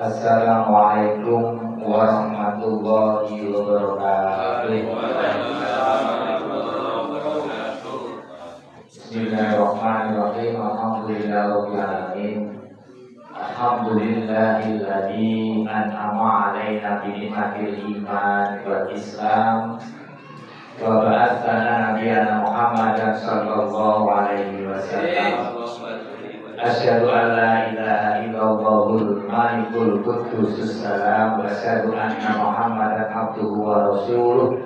Assalamualaikum warahmatullahi wabarakatuh. Bismillahirrahmanirrahim. Alhamdulillahirabbil alamin. Alhamdulillahilladzi an'ama 'alaina bi ni'matil iman wal islam wa ba'atsana nabiyyana Muhammadan sallallahu alaihi wasallam. Asyhadu an la ilaha illallahul malikul quddusus salam wa asyhadu anna Muhammadan abduhu wa rasuluh.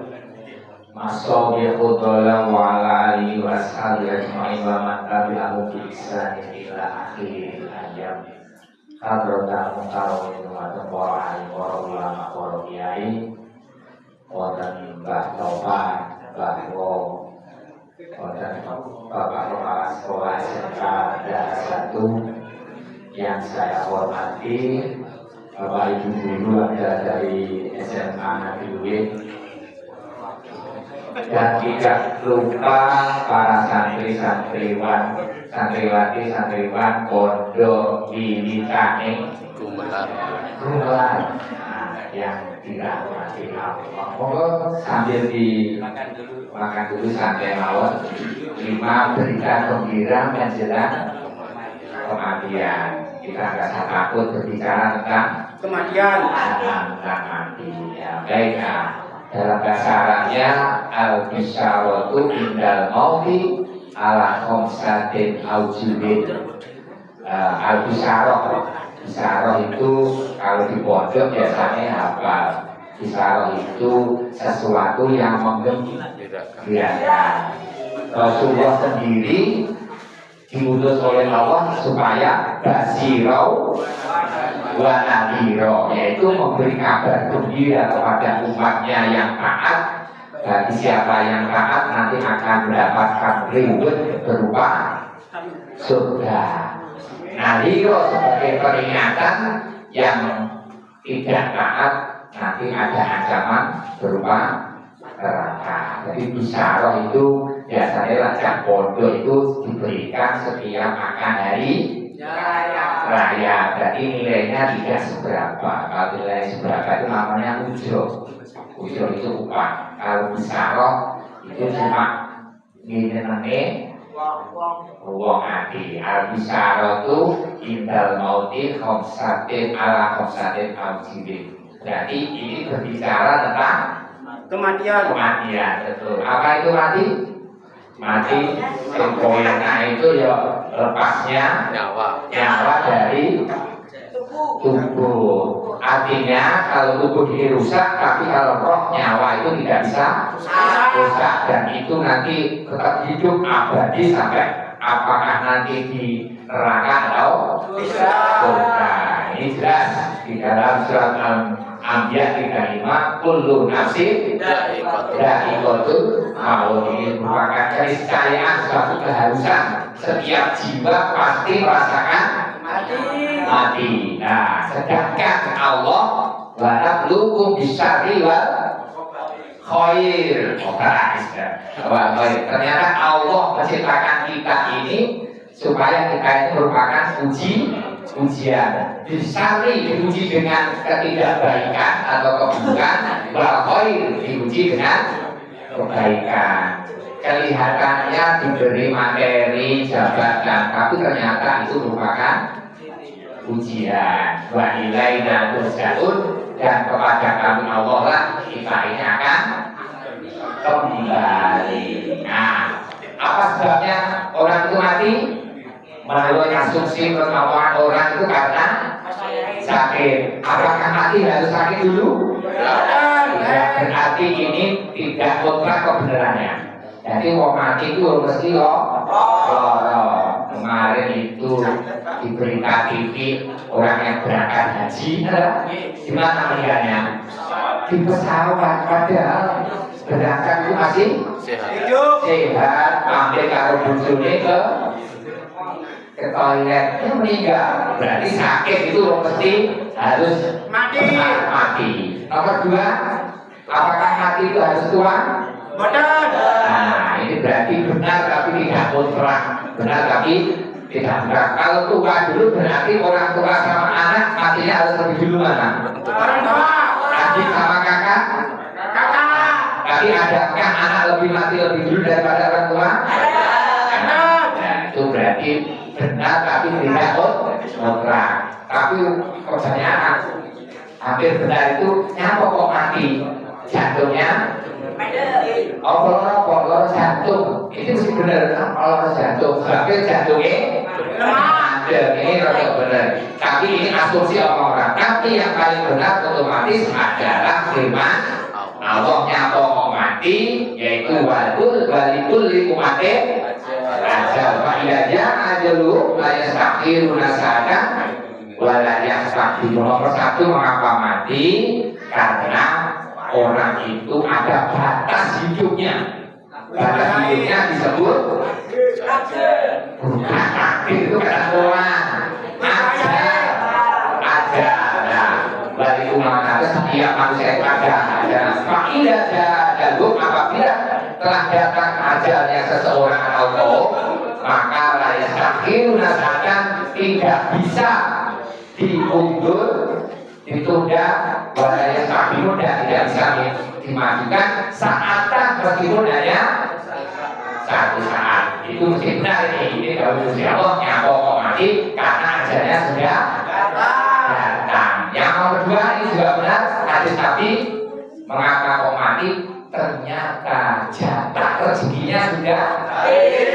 Masya Allah wa ala alihi wa ashabihi ajma'in wa man tabi'ahum bi ihsanin ila akhiril ayyam. Hadratan mukarramin wa para alim para ulama para kiai wonten Mbah Taufan, Mbah Wo, wonten Bapak Kepala Sekolah SMK Daerah 1 yang saya hormati, Bapak Ibu guru ada dari SMA Nabiuddin, dan tidak lupa para santri-santriwan, santriwati-santriwan Pondok Wiwitane Gumelar yang dirahmati Allah. Monggo sambil dimakan dulu santai mawon. 5 berita gembira menjelang kematian. Kita nggak usah takut berbicara tentang kematian, tentang mati. Ya, baik. Dalam bahasa Arabnya al-bisyaratu indal mauti ala khamsatin aujubin. Al-bisyarah itu kalau di pondok biasanya hafal. Bisyarah itu sesuatu yang menggembirakan. Rasulullah sendiri diutus oleh Allah supaya basirau wa nadhira, yaitu memberi kabar gembira kepada umatnya yang taat. Bagi siapa yang taat nanti akan mendapatkan reward berupa surga. Nadhira sebagai peringatan yang tidak taat nanti ada ancaman berupa neraka. Jadi bisyarah itu biasanya lajang pondok itu diberikan setiap akan hari raya. Berarti nilainya tidak seberapa. Kalau nilai seberapa itu namanya ujur. Ujur itu upah. Kalau bisyarah itu cuma nilai wong ati. Al-bisyarah itu indal mauti khamsatin ala khamsatin al-jibin. Berarti ini berbicara tentang kematian, betul. Apa itu mati? Mati sempurna itu ya lepasnya nyawa dari tubuh. Artinya kalau tubuh ini rusak, tapi kalau roh nyawa itu tidak bisa rusak, dan itu nanti tetap hidup abadi sampai apakah nanti di neraka atau surga. Ini jelas di dalam surat Al-Anbiya 35, kullu nafsin dha'iqatul maut. Ini merupakan keniscayaan, suatu keharusan. Setiap jiwa pasti merasakan mati. Nah, sedangkan Allah wa nabluukum bisyarri wal khair. Ternyata Allah menciptakan kita ini supaya kita ini merupakan ujian. Disyarri diuji dengan ketidakbaikan atau keburukan, wal khair diuji dengan kebaikan. Kelihatannya diberi materi, jabatan, tapi ternyata itu merupakan ujian. Wa ilaina turja'un, dan kepada kami Allah lah kita ini akan kembali. Nah, apa sebabnya orang itu mati? Menurut asumsi pengetahuan orang itu karena sakit. Apakah mati harus sakit dulu? Tidak. Berarti ini tidak mutlak kebenarannya. Jadi mau mati itu mesti kemarin itu di berita TV orang yang berangkat haji, gimana meninggalnya? Di pesawat, padahal berangkat itu masih sehat, ambil karo bujune ke toilet, dia meninggal. Berarti sakit itu mesti harus mati. Nomor 2, apakah mati itu harus tua? Nah, ini berarti benar tapi tidak mutlak. Benar tapi tidak mutlak. Kalau tua dulu berarti orang tua sama anak matinya harus lebih dulu mana? Orang tua. Adik sama kakak? Kakak. Tapi adakah anak lebih mati lebih dulu daripada orang tua? Ada. Nah, itu berarti benar tapi tidak mutlak. Tapi kebanyakan hampir benar itu nyapa kok mati jantungnya? Kalau jantung itu mesti benar. Kalau jantung, tapi jantungnya ada. Ini rada benar. Tapi ini asumsi orang-orang. Tapi yang paling benar otomatis adalah firman Allahnya kok mati, yaitu walikul likumatin ajal. Fa'idahnya ajalu layak takhiruna sadan walayak takhir. Nomor satu, mengapa mati? Karena orang itu ada batas hidupnya. Batas hidupnya disebut bukan takdir, itu kata Tuhan. Ada. Nah, bagi umat setiap manusia itu ada. Fakidah dan apabila telah datang ajalnya seseorang atau kaum, maka layak takhir nasakan tidak bisa diundur, ditunda, walaya takhir dan tidak bisa dimajukan saat meskipun hanya satu saat. Itu mesti benar ini kalau Allah nyapa kok mati karena ajalnya sudah datang. Yang nomor kedua ini juga benar, hadis Nabi mengapa kok mati? Ternyata jatah rezekinya sudah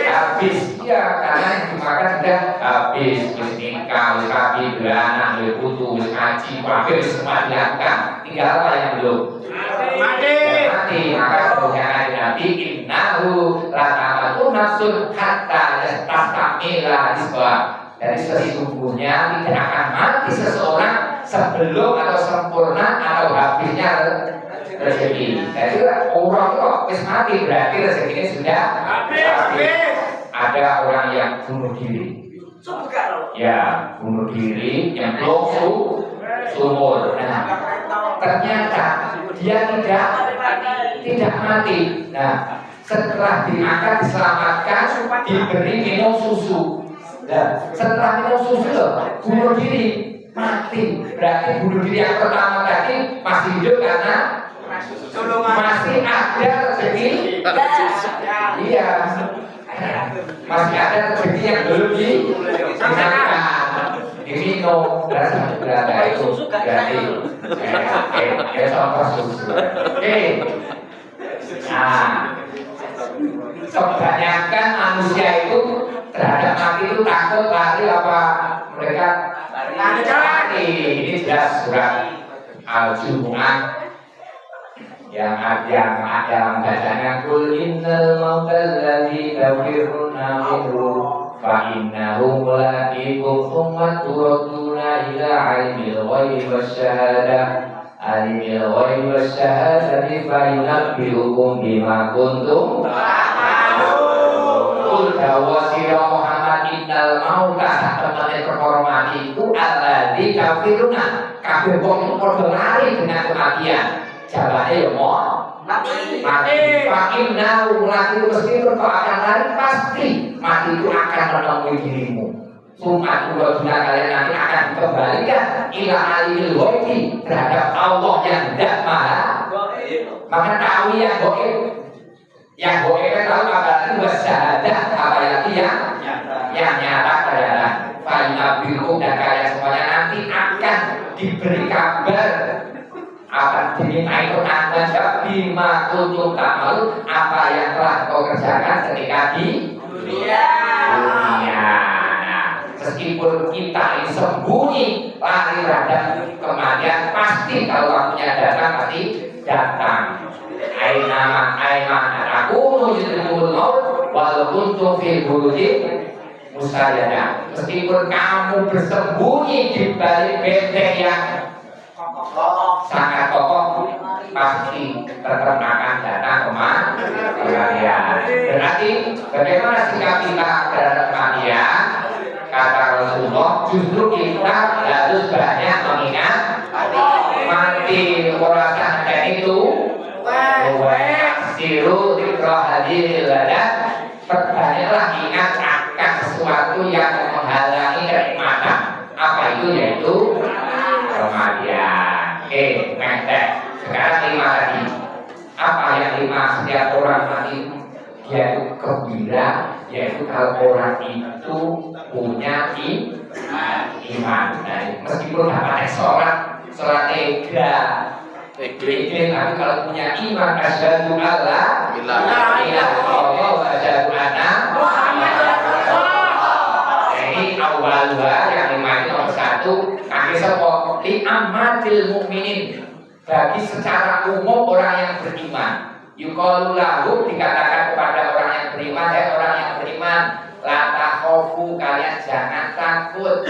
habis. Ya, karena yang dimakan sudah habis. Wis nikah, wis rabi, beranak, wis putu, wis ngaji, wis semua dilakukan. Tinggal apa yang belum? Mati. Maka kemudian Nabi innahu latamatu nafsun hatta yastamila rizqa. Dari sesungguhnya tidak akan mati seseorang sebelum atau sempurna atau habisnya rezeki. Jadi orang kok wis mati berarti rezekinya sudah habis. Ada orang yang bunuh diri. Ya, bunuh diri yang belum sumur. Nah, ternyata dia tidak mati. Nah, setelah diangkat diselamatkan diberi minum susu. Nah, setelah minum susu loh, bunuh diri mati. Berarti bunuh diri yang pertama tadi masih hidup karena masih ada rezeki. Iya, masih ada rezeki yang belum dimakan, diminum dan berada itu berarti contoh susu. Nah, kebanyakan manusia itu terhadap mati itu takut, lari apa mereka lari. Ini jelas surat Al-Jumu'ah yang bacanya kul innal mautal ladzi tafiruna minhu fa innahu mulaqikum thumma turaduna ila alimil ghaibi wasyahadati fa yunabbi'ukum bima kuntum ta'malun. Qul dawasira Muhammad innal mauta satemene perkara mati iku alladzi tafiruna. Kabeh wong padha lari dengan kematian. Jalannya ya mau mati. Pakai naung lagi meskipun kau akan lari pasti mati itu akan menemui dirimu. Sumat dua dunia kalian nanti akan dikembalikan ila alimil ghaibi terhadap Allah yang tidak maha. Maka tahu yang goib. Yang goib kan tahu apa itu wasyahadah, apalagi yang nyata adalah fa'inabikum dan kalian semuanya nanti akan diberi kabar. Akan dimintai penangguhan jawab bima kuntum ta'malun, apa yang telah kau kerjakan ketika di dunia. Nah, meskipun kita ini sembunyi lari terhadap kematian, pasti kalau waktunya datang pasti datang. Aina aku mujrimul maut walaupun kuntum fil burujin musayyadah. Meskipun kamu bersembunyi di balik benteng yang sangat kokoh, pasti tetap akan datang kematian. Berarti bagaimana sikap kita terhadap kematian? Kata Rasulullah, justru kita harus banyak mengingat mati. Orang dan itu siru dikroh hadiril badan. Perbanyaklah ingat akan sesuatu yang menghalangi kenikmatan. Apa itu? Yaitu setiap orang mati dia itu gembira, yaitu kalau orang itu punya iman. Nah, meskipun dapat sholat ega, tapi kalau punya iman, asyhadu alla ilaha illallah wa asyhadu anna Muhammadar Rasulullah. Jadi awalnya yang lima itu nomor satu, kaki sapa li amatil mukminin, bagi secara umum orang yang beriman. Yuqalu lahu, dikatakan kepada orang yang beriman, orang yang beriman, la takhofu, kalian jangan takut.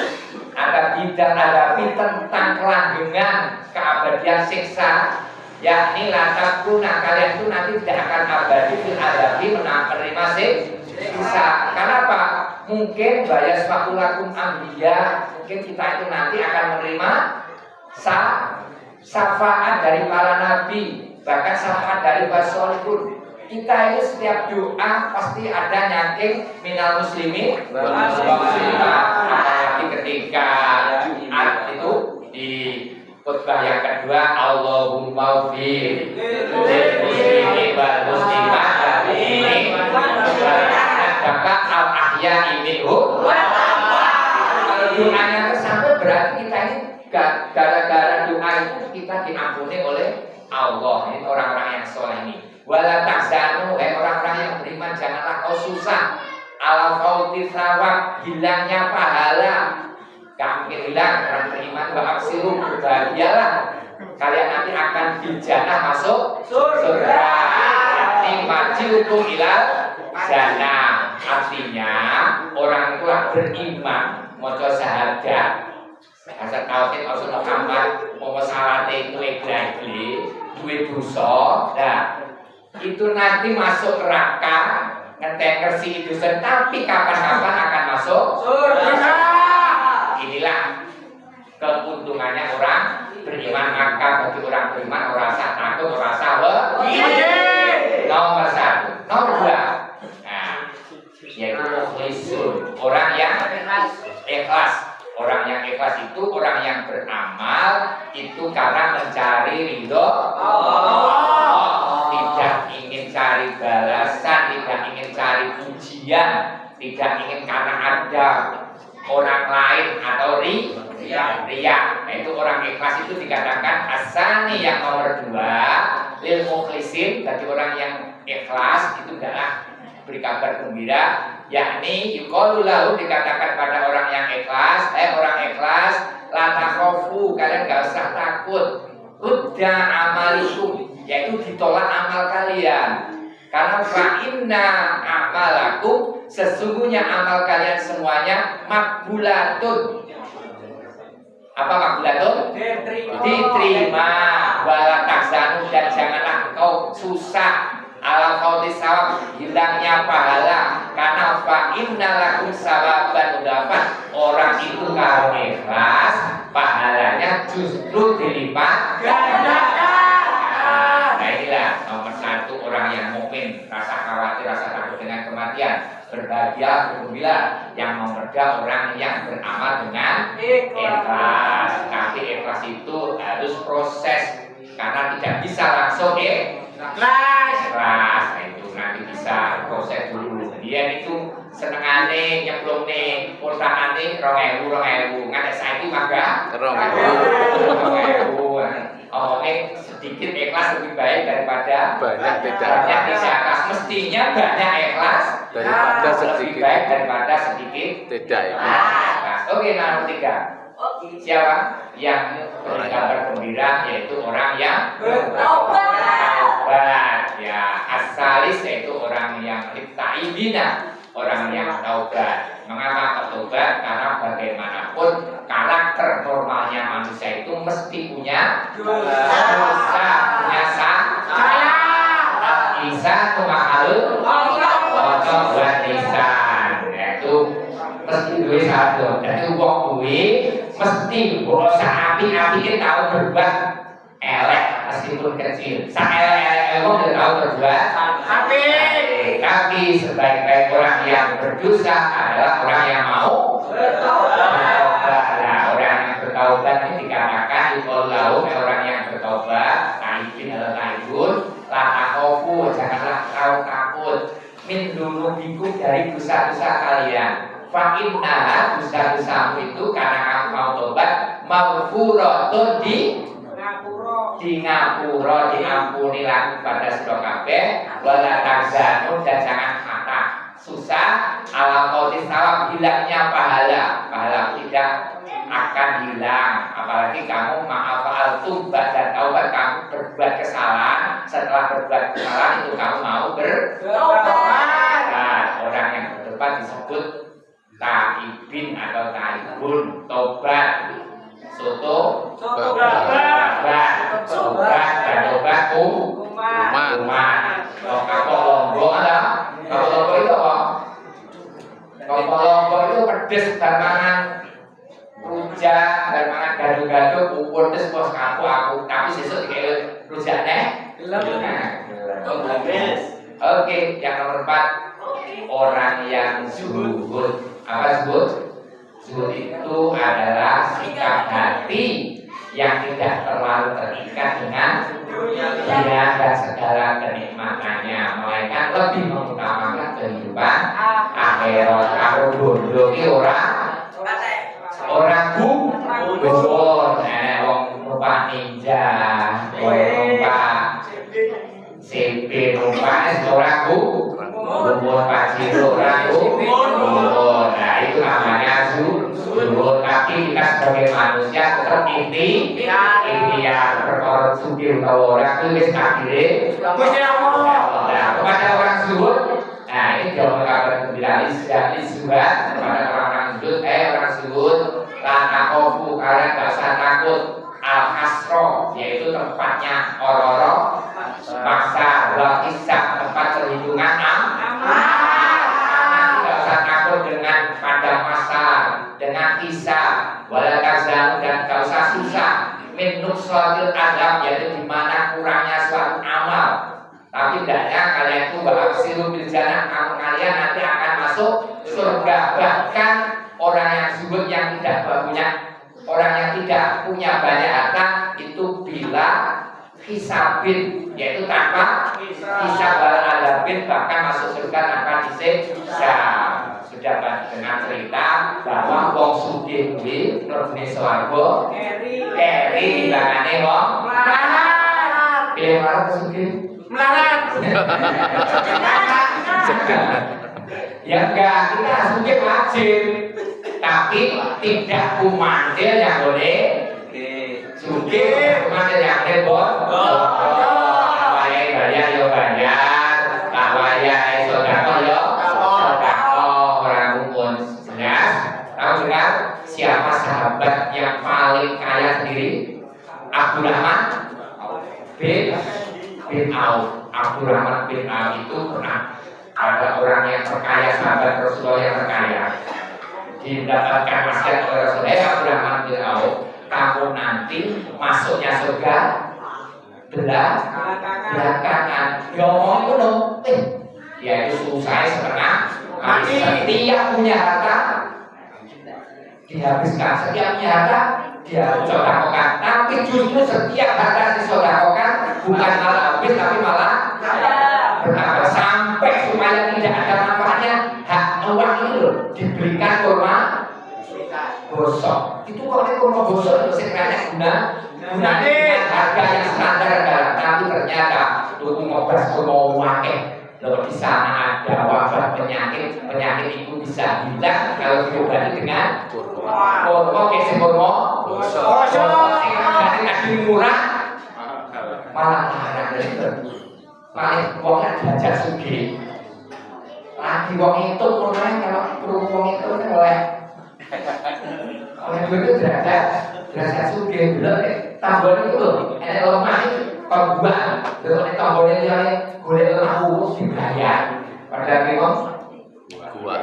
Ada bidang hadapi tentang kelanggengan keabadian siksa, yakni la takuna, kalian itu nanti tidak akan abadi fil adabi menerima siksa. Kenapa? Mungkin bayas fakulakum ambiya, mungkin kita itu nanti akan menerima syafaat dari para nabi, bahkan syafaat dari wasolihun. Kita itu setiap doa pasti ada nyangking minal muslimin apalagi ketika Jumat itu di khutbah yang kedua, Allahumma fi muslimin wal muslimat ini maka al-ahya minhu. Kalau doanya tersampai berarti kita ini gara-gara doa itu kita diampuni oleh Allah. Ini orang-orang yang soleh ini. Wala tahzanu, orang-orang yang beriman, janganlah kau susah. Ala fauti thawab, hilangnya pahala. Kamu hilang, orang beriman, ba'aksiru, berbahagialah. Kalian nanti akan dijannah masuk surga. Ini majiukum ilal jannah. Artinya orang itu beriman, moco syahadat, asal tauhid Rasul Muhammad, mau salate itu egli, duit dosa, dah itu nanti masuk neraka, ngetek kersi itu, tapi kapan-kapan akan masuk surga. Inilah keuntungannya orang beriman. Maka bagi orang beriman, orang rasa takut, orang rasa nomor satu. Nomor dua, nah, yaitu mukhlisun, orang yang ikhlas. Orang yang ikhlas itu orang yang beramal itu karena mencari ridho Allah, tidak ingin cari balasan, tidak ingin cari pujian, tidak ingin karena ada orang lain atau riya. Nah, itu orang ikhlas itu dikatakan asani. Yang nomor dua, lil mukhlisin, bagi orang yang ikhlas itu adalah beri kabar gembira, yakni yuqalu lahu, dikatakan pada orang yang ikhlas, orang ikhlas, la takhofu, kalian enggak usah takut, udda amalikum, yaitu ditolak amal kalian. Karena fa inna amalakum, sesungguhnya amal kalian semuanya makbulatun. Apa makbulatun? Diterima. Wala tahzanu, dan janganlah engkau susah. Ala fauti sawab, hilangnya pahala. Karena fa inna lakum sawaban udapan, orang itu kalau ikhlas pahalanya justru dilipat gandakan. Nah inilah nomor satu, orang yang mukmin, rasa khawatir, rasa takut dengan kematian, berbahagia, bergembira. Yang nomor dua, orang yang beramal dengan ikhlas. Tapi ikhlas itu harus proses, karena tidak bisa langsung ikhlas, nah itu nanti bisa proses dulu. Dia itu senengane nyemplungne pulsane 2000 nganti saiki mangga 2000. Omongnya sedikit ikhlas lebih baik daripada banyak tidak ikhlas. Mestinya banyak ikhlas daripada sedikit, lebih baik daripada sedikit tidak ikhlas. Oke, nomor 3. Siapa yang berkabar gembira, yaitu orang yang bertaubat. Ya, asalis yaitu orang yang taibina, orang yang taubat. Mengapa bertobat? Karena bagaimanapun karakter normalnya manusia itu mesti punya dosa, punya salah. Isa itu makhluk Allah buat lisan, yaitu mesti duwe satu. Jadi wong kuwi mesti bosa api-api tahu berbuat elek meskipun kecil. Saelek-elek wong tahu berbuat api. Tapi sebaik-baik orang yang berdosa adalah orang yang mau bertaubat. Nah, orang yang bertaubat ini dikatakan iqallahu, orang yang bertaubat, taibin adalah taibun, la takhofu, janganlah kau takut. Min dunubikum, dari dosa-dosa kalian. Fa inna, dosa-dosamu itu karena kamu mau tobat, maghfuratun di ngapura, diampuni laku pada sira kabeh. Wala tahzanu, dan jangan kata susah ala qauli sawab, hilangnya pahala tidak akan hilang. Apalagi kamu ma'afal tubat dan taubat, kamu berbuat kesalahan. Setelah berbuat kesalahan itu kamu mau bertobat. Nah, orang yang bertobat disebut taibin atau taibun. Tobat, soto, tobat dan tobat umat. Kalau kapal lombok ada, kapal lombok itu apa? Kapal lombok itu pedes dan mangan rujak dan mangan gado-gado, kumpul des bos aku, tapi sesuk dikele rujak neh. Oke, yang nomor 4, orang yang zuhud. Apa zuhud? Zuhud itu adalah sikap hati yang tidak terlalu terikat dengan dunia dan segala kenikmatannya, melainkan lebih mengutamakan kehidupan akhirat. Aku bodoh ki orang gugur, wong numpak ninja, numpak CP, numpak orang gugur, paciro orang gugur. Nah, itu namanya zuhud. Tapi kita sebagai manusia tetap ikhtiar perkara sugih utawa ora kuwi wis takdire Gusti Allah. Nah, kepada orang zuhud, nah ini jawaban kabar gembira surat kepada orang zuhud. Orang zuhud, la takhofu, kalian gak usah takut. Al-hasro, yaitu tempatnya ororo, maksa, wal hisab, tempat perhitungan tidak usah takut dengan padang masar, dengan hisab, wala tazanu, dan gak usah susah min nuqsatil adab, yaitu dimana kurangnya suatu amal. Tapi tidaknya kalian itu berhasil bil jannah, kalian nanti akan masuk surga. Bahkan orang yang zuhud, yang tidak punya, orang yang tidak punya banyak harta itu bila hisabin, yaitu tanpa hisab wal adabin, bahkan masuk surga tanpa disiksa. Sudah dengan cerita bahwa wong sugih kuwi mlebune swarga keri timbangane wong melarat. Piye marang sugih? Melarat. Ya enggak, kita sugih wajib, tapi tidak kumandil yang boleh sugih, kumandil yang boleh awalnya bayar yo bayar, awalnya sedekah yo sedekah. Orang umum jelas. Tahu dengar siapa sahabat yang paling kaya sendiri? Abdurrahman bin Auf. Abdurrahman bin Auf itu pernah ada orang yang terkaya, sahabat Rasulullah yang terkaya, didapatkan wasiat oleh Rasulullah. Abdurrahman bin Auf, kamu nanti masuknya surga belakangan. Ngomong itu yaitu susah setengah mati. Setiap punya harta dihabiskan, setiap punya harta dia sodakokan. Tapi justru setiap harta disodakokan bukan malah habis, tapi malah bertambah, sampai supaya tidak ada manfaatnya. Hak uang itu loh diberikan kurma gosok. Itu kalau kurma gosok itu sebenarnya gunanya harga yang standar, tapi ternyata untuk ngobrol kurma wakil. Lalu di sana ada wabah penyakit itu bisa hilang kalau diobati dengan kurma. Kurma gosok yang murah malah larang. Paling uangnya belajar sugih. Lagi uang itu kurang, kalau perlu uang itu kan oleh itu derajat sugih. Tambah itu loh, ada lemah itu pembuat, terus tambahnya yang boleh lemah dibayar. Padahal memang buah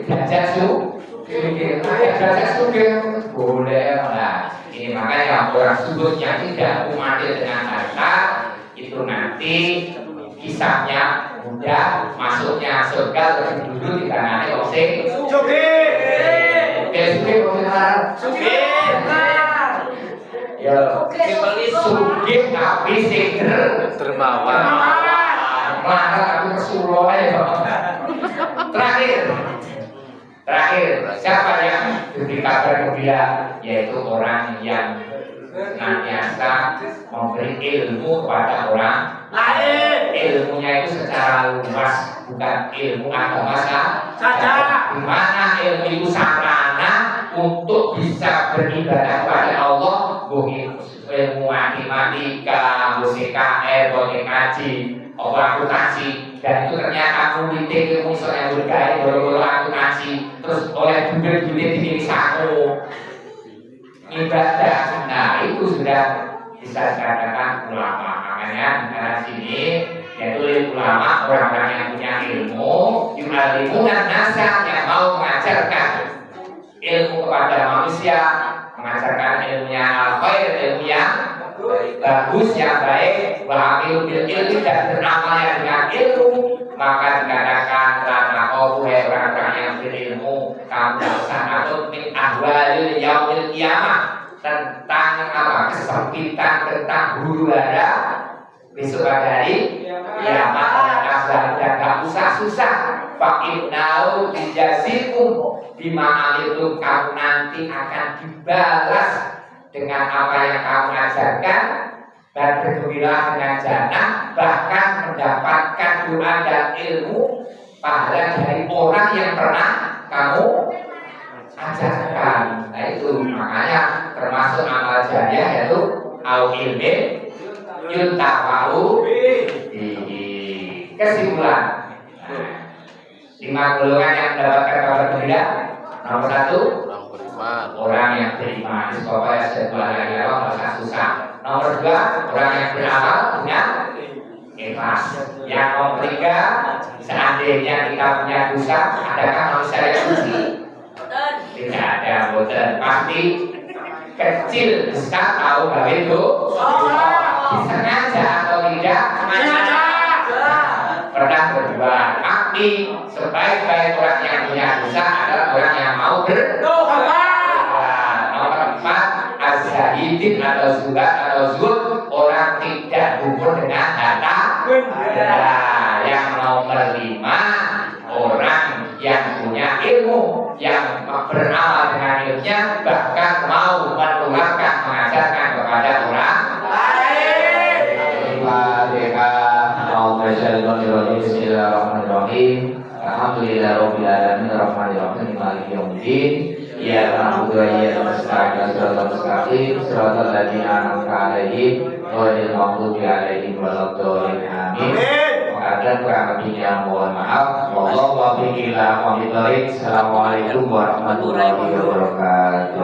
derajat sugih, derajat sugih boleh lah. Ini makanya orang zuhud yang tidak mati dengan harta itu nanti hisabnya mudah, masuknya surga lebih dulu ditangani oleh sugih. Sugih Ya, sugih tapi sing Dermawan. Mana aku kesulo aja. Terakhir, siapa yang diberi kabar gembira? Yaitu orang yang senantiasa memberi ilmu kepada orang lain. Ilmunya itu secara luas, bukan ilmu agama saja. Di mana ilmu itu sarana untuk bisa beribadah kepada Allah, bukan ilmu matematika, CKR, ngaji, akuntansi, dan itu ternyata politik ilmu yang bergaya boro-boro akuntansi, terus oleh duit-duit di saku ibadah. Nah itu sudah bisa dikatakan ulama. Makanya di sini yaitu ulama orang-orang yang punya ilmu, yu'allimuna nasa, yang mau mengajarkan ilmu kepada manusia, mengajarkan ilmunya al-khair, ilmu yang bagus, yang baik, wa'amil bil ilmi, dan beramalnya dengan ilmu. Maka dikatakan karena orang-orang yang berilmu, kamu sangatun min ahwalil yaumil qiyamah, tentang apa? Kesempitan, tentang huru hara besok hari kiamat. Dan gak usah susah. Fa'innahu dijazikum bima itu, kamu nanti akan dibalas dengan apa yang kamu ajarkan, dan bergembira dengan jannah, bahkan mendapatkan doa dan ilmu pahala dari orang yang pernah kamu ajarkan. Nah itu makanya termasuk amal jariah, yaitu au ilmin yuntafa'u bihi. Kesimpulan, 5 golongan yang mendapatkan kabar gembira. Nomor 1, orang yang beriman. Pokoknya setelah dari Allah tidak susah. Nomor 2, orang yang beramal dengan ikhlas. Yang nomor 3, seandainya kita punya dosa, adakah manusia yang suci? Tidak ada, boten. Pasti kecil, besar, tahu gawe itu disengaja atau tidak? Sengaja. Pernah berbuat bakti. Sebaik-baik orang yang punya dosa adalah orang yang mau bertobat. Nomor 4, az-zahidin atau zuhad atau zuhud, orang tidak gugur dengan harta benda. Yang nomor 5, orang yang punya ilmu, yang beramal dengan ilmunya, bahkan mau menularkan, mengajarkan kepada orang lain. Bismillahirrahmanirrahim. Alhamdulillahirabbil alamin, arrahmanirrahim, maliki yaumiddin. Iyyaka na'budu wa iyyaka nasta'in, shiratal mustaqim, shiratal ladzina an'amta 'alaihim ghairil maghdubi 'alaihim waladdallin. Amin. Dan kurang lebihnya mohon maaf. Wallahu a'lam bishawab. Assalamualaikum warahmatullahi wabarakatuh.